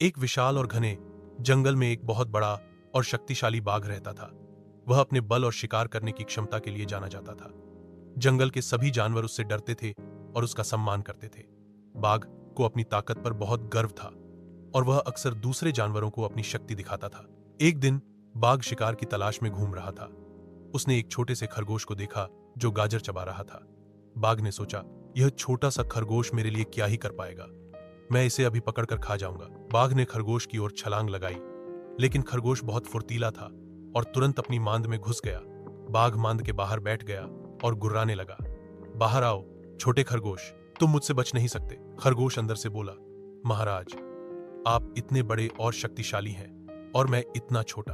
एक विशाल और घने जंगल में एक बहुत बड़ा और शक्तिशाली बाघ रहता था। वह अपने बल और शिकार करने की क्षमता के लिए जाना जाता था। जंगल के सभी जानवर उससे डरते थे और उसका सम्मान करते थे। बाघ को अपनी ताकत पर बहुत गर्व था और वह अक्सर दूसरे जानवरों को अपनी शक्ति दिखाता था। एक दिन बाघ शिकार की तलाश में घूम रहा था। उसने एक छोटे से खरगोश को देखा जो गाजर चबा रहा था। बाघ ने सोचा, यह छोटा सा खरगोश मेरे लिए क्या ही कर पाएगा, मैं इसे अभी पकड़कर खा जाऊंगा। बाघ ने खरगोश की ओर छलांग लगाई, लेकिन खरगोश बहुत फुर्तीला था और तुरंत अपनी मांद में घुस गया। बाघ मांद के बाहर बैठ गया और गुर्राने लगा, बाहर आओ छोटे खरगोश, तुम मुझसे बच नहीं सकते। खरगोश अंदर से बोला, महाराज, आप इतने बड़े और शक्तिशाली हैं और मैं इतना छोटा।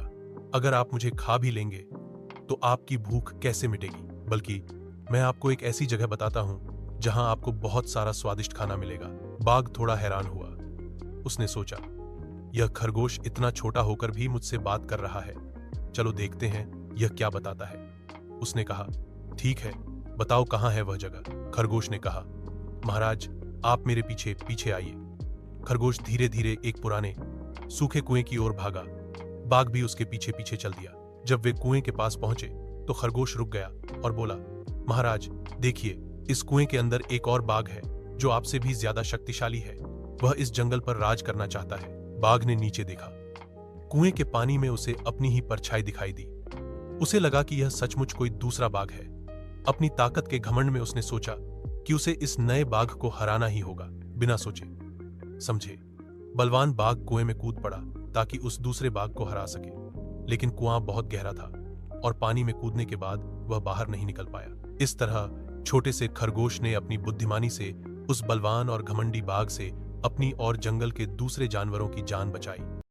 अगर आप मुझे खा भी लेंगे तो आपकी भूख कैसे मिटेगी? बल्कि मैं आपको एक ऐसी जगह बताता हूं जहां आपको बहुत सारा स्वादिष्ट खाना मिलेगा। बाघ थोड़ा हैरान हुआ। उसने सोचा, यह खरगोश इतना छोटा होकर भी मुझसे बात कर रहा है। चलो देखते हैं यह क्या बताता है। उसने कहा, ठीक है, बताओ कहां है वह जगह। खरगोश ने कहा, महाराज, आप मेरे पीछे पीछे आइए। खरगोश धीरे धीरे एक पुराने सूखे कुएं की ओर भागा। बाघ भी उसके पीछे पीछे चल दिया। जब वे कुएं के पास पहुंचे तो खरगोश रुक गया और बोला, महाराज, देखिए, इस कुएं के अंदर एक और बाघ है जो आपसे भी ज्यादा शक्तिशाली है। वह इस जंगल पर राज करना चाहता है। बाघ ने नीचे देखा। कुएं के पानी में उसे अपनी ही परछाई दिखाई दी। उसे लगा कि यह सचमुच कोई दूसरा बाघ है। अपनी ताकत के घमंड में उसने सोचा कि उसे इस नए बाघ को हराना ही होगा। बिना सोचे समझे बलवान बाघ कुएं में कूद पड़ा ताकि उस दूसरे बाघ को हरा सके। लेकिन कुआं बहुत गहरा था और पानी में कूदने के बाद वह बाहर नहीं निकल पाया। इस तरह छोटे से खरगोश ने अपनी बुद्धिमानी से उस बलवान और घमंडी बाघ से अपनी और जंगल के दूसरे जानवरों की जान बचाई।